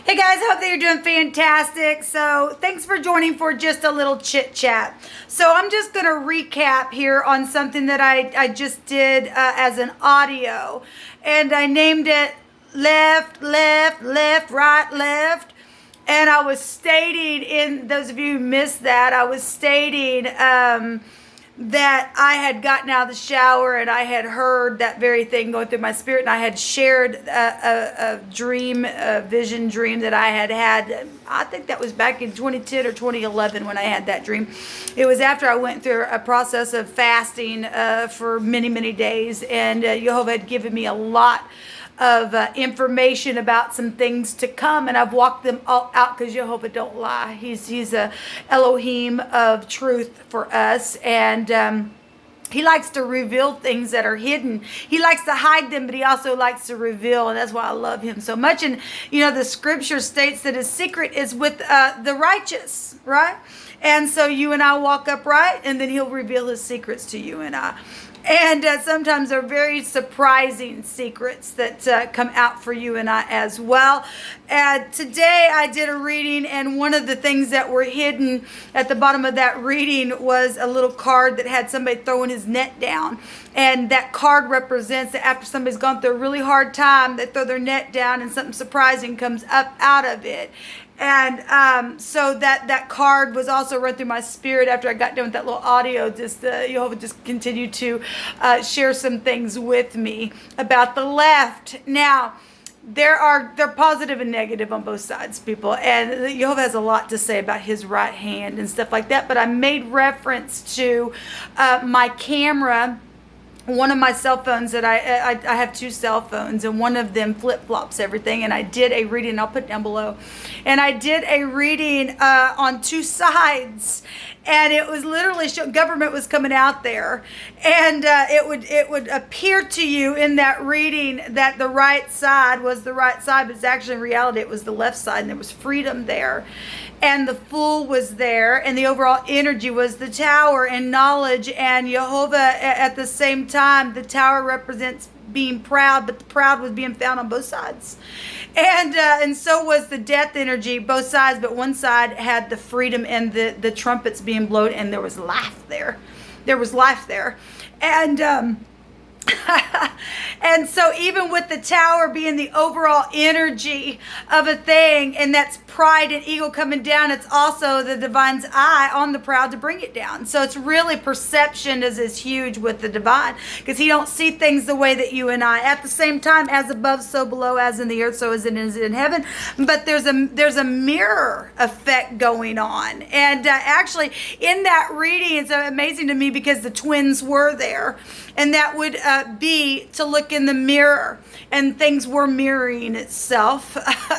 Hey guys, I hope that you're doing fantastic. So thanks for joining for just a little chit chat. So I'm just going to recap here on something that I just did as an audio. And I named it left, left, left, right, left. And I was stating, in those of you who missed that, I was stating that I had gotten out of the shower and I had heard that very thing going through my spirit, and I had shared a dream, a vision dream that I had had. I think that was back in 2010 or 2011 when I had that dream. It was after I went through a process of fasting for many, many days, and Jehovah had given me a lot of information about some things to come, and I've walked them all out because Jehovah don't lie. He's a Elohim of truth for us, and he likes to reveal things that are hidden. He likes to hide them, but he also likes to reveal, and that's why I love him so much. And the scripture states that his secret is with the righteous, right? And so you and I walk upright, and then he'll reveal his secrets to you and I. And sometimes they're very surprising secrets that come out for you and I as well. And today I did a reading, and one of the things that were hidden at the bottom of that reading was a little card that had somebody throwing his net down. And that card represents that after somebody's gone through a really hard time, they throw their net down and something surprising comes up out of it. And so that card was also run through my spirit after I got done with that little audio. Just Jehovah just continued to share some things with me about the left. Now, they're positive and negative on both sides, people. And Jehovah has a lot to say about his right hand and stuff like that. But I made reference to my camera. One of my cell phones that I have two cell phones, and one of them flip-flops everything, and I did a reading, I'll put it down below, and I did a reading on two sides, and it was literally government was coming out there, and it would appear to you in that reading that the right side was the right side, but it's actually in reality it was the left side, and there was freedom there. And the Fool was there, and the overall energy was the Tower and knowledge and Jehovah at the same time. The Tower represents being proud, but the proud was being found on both sides. And so was the death energy, both sides, but one side had the freedom and the trumpets being blown, and there was life there. There was life there. And and so even with the Tower being the overall energy of a thing, and that's pride and ego coming down, it's also the divine's eye on the proud to bring it down. So it's really perception is huge with the divine, because he don't see things the way that you and I. At the same time, as above, so below, as in the earth, so as it is in heaven. But there's a mirror effect going on. And actually, in that reading, it's amazing to me because the twins were there. And that would be to look in the mirror, and things were mirroring itself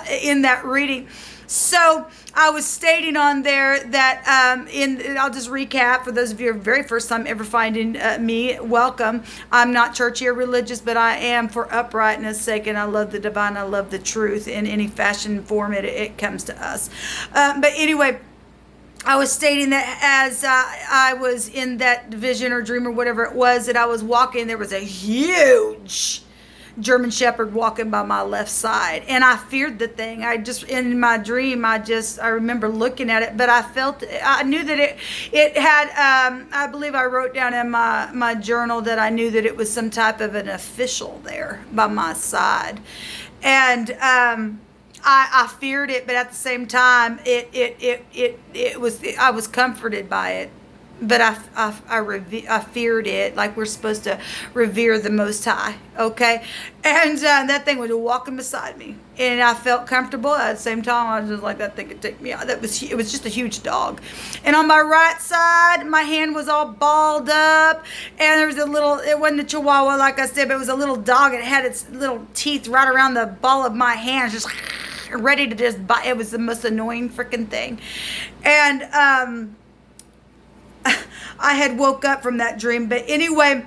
in that reading. So I was stating on there that I'll just recap for those of you who are very first time ever finding me. Welcome. I'm not churchy or religious, but I am for uprightness sake, and I love the divine. I love the truth in any fashion form it comes to us. But anyway, I was stating that as I was in that vision or dream or whatever it was that I was walking, there was a huge German Shepherd walking by my left side, and I feared the thing. In my dream, I remember looking at it, but I knew that it had, I believe I wrote down in my journal that I knew that it was some type of an official there by my side. And I feared it, but at the same time, I was comforted by it. But I feared it, like we're supposed to revere the Most High, okay? And that thing was walking beside me, and I felt comfortable. At the same time, I was just like, that thing could take me out. It was just a huge dog. And on my right side, my hand was all balled up, and there was it wasn't a chihuahua, like I said, but it was a little dog, and it had its little teeth right around the ball of my hand, just ready to just bite. It was the most annoying freaking thing. And I had woke up from that dream. But anyway,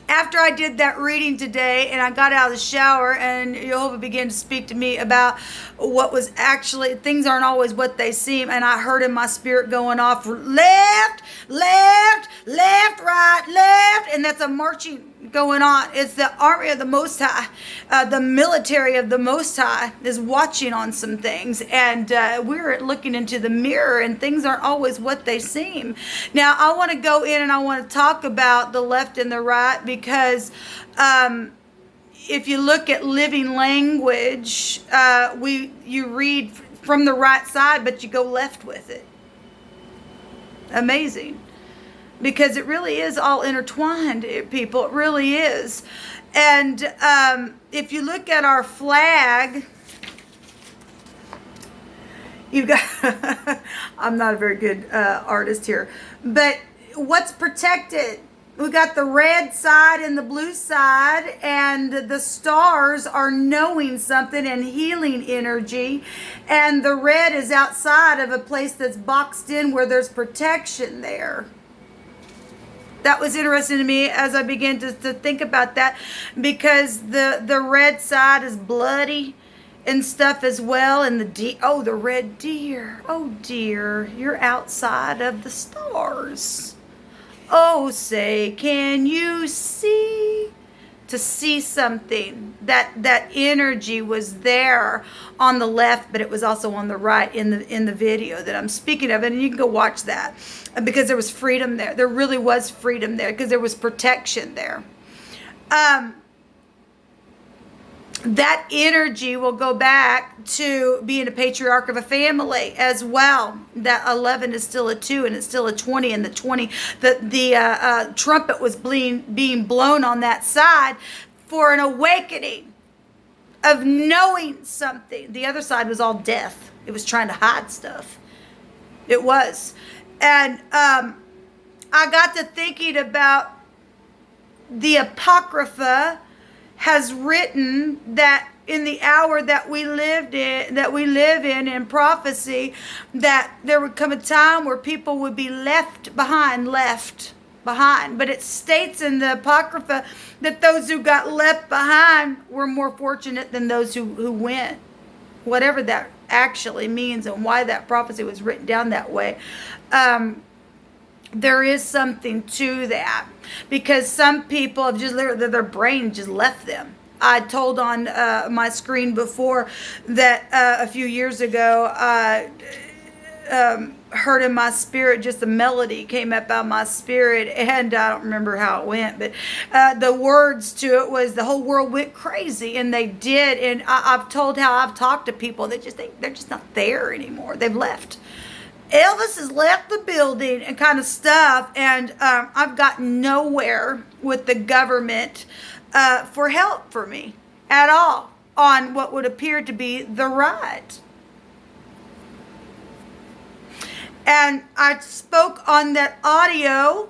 after I did that reading today and I got out of the shower, and Jehovah began to speak to me about what was actually, things aren't always what they seem. And I heard in my spirit going off, left, left, left, right, left. And that's a marching going on. It's the army of the Most High. The military of the Most High is watching on some things, and we're looking into the mirror, and things aren't always what they seem. Now, I want to go in and I want to talk about the left and the right, because if you look at living language, you read from the right side, but you go left with it. Amazing. Because it really is all intertwined, people. It really is. And if you look at our flag, you've got, I'm not a very good artist here, but what's protected? We got the red side and the blue side, and the stars are knowing something and healing energy, and the red is outside of a place that's boxed in where there's protection there. That was interesting to me as I began to think about that, because the red side is bloody and stuff as well, and the red deer. Oh dear, you're outside of the stars. Oh, say, can you see? To see something. That energy was there on the left, but it was also on the right in the video that I'm speaking of, and you can go watch that, because there was freedom there. There really was freedom there, because there was protection there. That energy will go back to being a patriarch of a family as well. That 11 is still a 2, and it's still a 20, and the trumpet was being blown on that side for an awakening of knowing something. The other side was all death. It was trying to hide stuff. It was. And I got to thinking about the Apocrypha has written that in the hour that we live in prophecy, that there would come a time where people would be left behind. But it states in the Apocrypha that those who got left behind were more fortunate than those who went. Whatever that actually means and why that prophecy was written down that way. There is something to that, because some people have just literally, their brain just left them. I told on my screen before that a few years ago, I heard in my spirit, just a melody came up out of my spirit, and I don't remember how it went, but the words to it was, the whole world went crazy, and they did. And I've told how I've talked to people that they're just not there anymore. They've left. Elvis has left the building and kind of stuff, and I've gotten nowhere with the government for help for me at all on what would appear to be the right. And I spoke on that audio,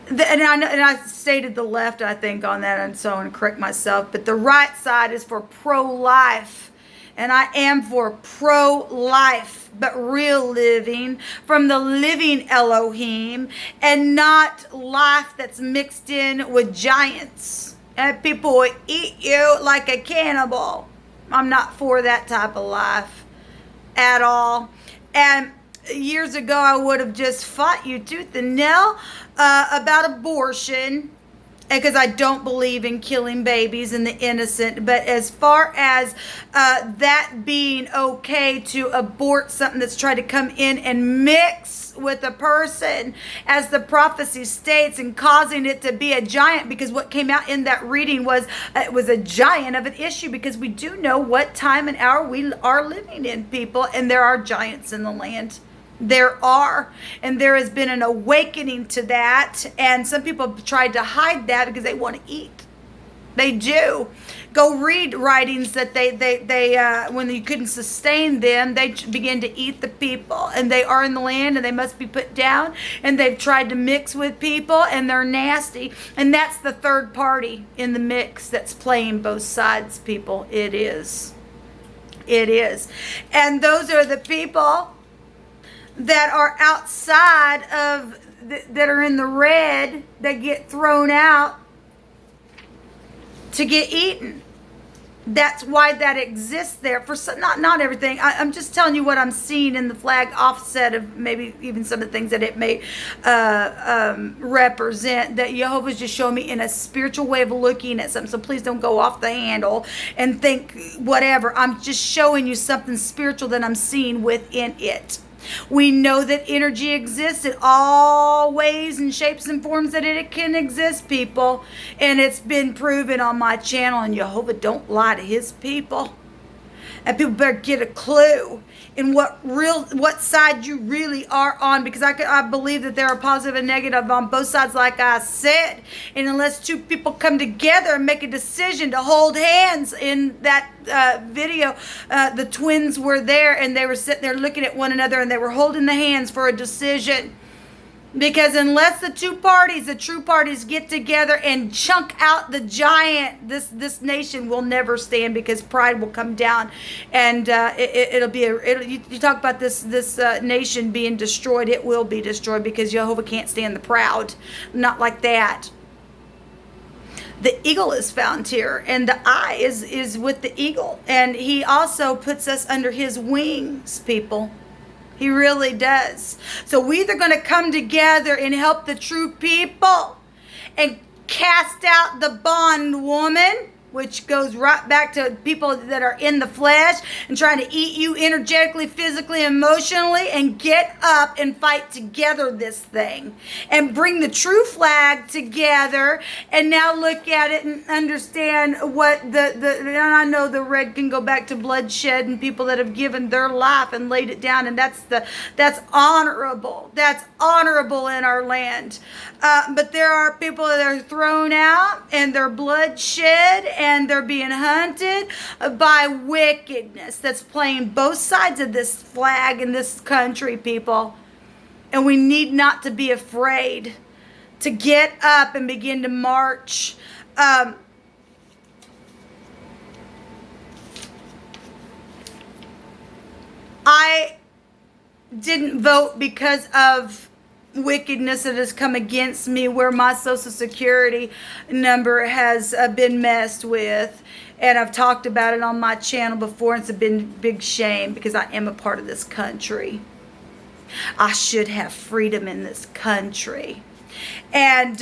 and I stated the left, I think, on that, and so I'm going to correct myself, but the right side is for pro-life, and I am for pro-life, but real living from the living Elohim, and not life that's mixed in with giants. And people will eat you like a cannibal. I'm not for that type of life at all. And years ago, I would have just fought you tooth and nail about abortion, because I don't believe in killing babies and the innocent. But as far as that being okay to abort something that's tried to come in and mix with a person, as the prophecy states, and causing it to be a giant, because what came out in that reading was it was a giant of an issue, because we do know what time and hour we are living in, people, and there are giants in the land. There are, and there has been an awakening to that, and some people have tried to hide that because they want to eat. They do. Go read writings that they when you couldn't sustain them, they begin to eat the people, and they are in the land, and they must be put down, and they've tried to mix with people, and they're nasty, and that's the third party in the mix that's playing both sides, people. It is, and those are the people that are outside of, that are in the red, that get thrown out to get eaten. That's why that exists there. For some, not everything. I'm just telling you what I'm seeing in the flag offset of maybe even some of the things that it may represent, that Jehovah's just showing me in a spiritual way of looking at something. So please don't go off the handle and think whatever. I'm just showing you something spiritual that I'm seeing within it. We know that energy exists in all ways and shapes and forms that it can exist, people. And it's been proven on my channel, and Jehovah don't lie to his people. And people better get a clue in what side you really are on, because I believe that there are positive and negative on both sides, like I said. And unless two people come together and make a decision to hold hands, in that video, the twins were there and they were sitting there looking at one another and they were holding the hands for a decision. Because unless the true parties get together and chunk out the giant, this nation will never stand, because pride will come down, and it'll be you talk about this nation being destroyed. It will be destroyed, because Jehovah can't stand the proud. Not like that. The eagle is found here, and the eye is with the eagle, and he also puts us under his wings, people. He really does. So we're either going to come together and help the true people and cast out the bondwoman, which goes right back to people that are in the flesh and trying to eat you energetically, physically, emotionally, and get up and fight together this thing and bring the true flag together. And now look at it and understand what and I know the red can go back to bloodshed and people that have given their life and laid it down, and that's honorable. That's honorable in our land. But there are people that are thrown out and they're bloodshed, and they're being hunted by wickedness that's playing both sides of this flag in this country, people. And we need not to be afraid to get up and begin to march. I didn't vote because of wickedness that has come against me, where my social security number has been messed with, and I've talked about it on my channel before, and it's been a big shame, because I am a part of this country. I should have freedom in this country. And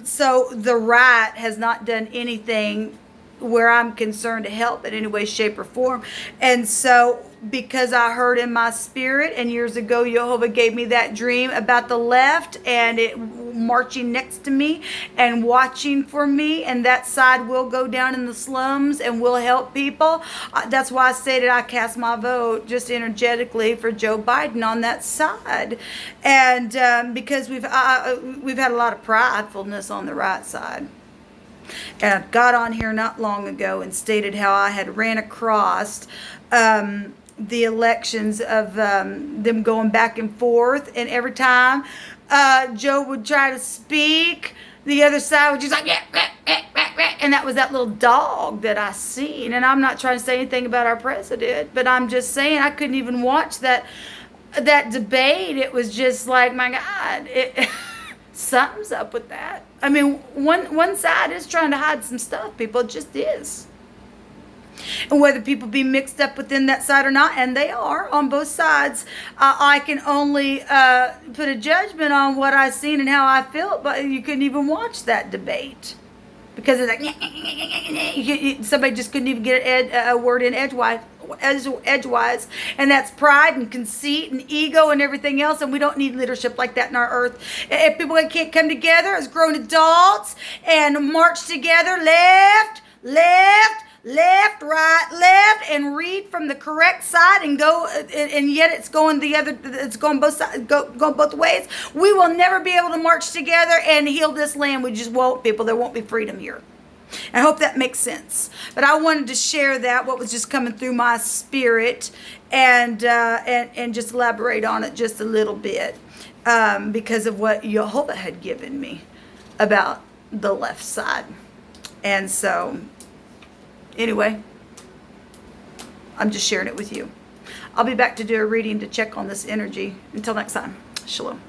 so the right has not done anything where I'm concerned to help in any way, shape, or form. And so, because I heard in my spirit, and years ago Jehovah gave me that dream about the left and it marching next to me and watching for me, and that side will go down in the slums and will help people. That's why I stated I cast my vote just energetically for Joe Biden on that side. And because we've had a lot of pridefulness on the right side. And I got on here not long ago and stated how I had ran across the elections of them going back and forth, and every time Joe would try to speak, the other side would just like, and that was that little dog that I seen. And I'm not trying to say anything about our president, but I'm just saying I couldn't even watch that debate. It was just like, my God, something's up with that. I mean, one side is trying to hide some stuff, people. It just is. And whether people be mixed up within that side or not, and they are on both sides, I can only put a judgment on what I've seen and how I feel, but you couldn't even watch that debate. Because it's like, somebody just couldn't even get a word in edgewise. And that's pride and conceit and ego and everything else, and we don't need leadership like that in our earth. If people can't come together as grown adults and march together, left, right, left, and read from the correct side and go, and yet it's going both sides, going both ways, we will never be able to march together and heal this land. We just won't, people. There won't be freedom here. I hope that makes sense. But I wanted to share what was just coming through my spirit, and just elaborate on it just a little bit, because of what Jehovah had given me about the left side. And so, anyway, I'm just sharing it with you. I'll be back to do a reading to check on this energy. Until next time, shalom.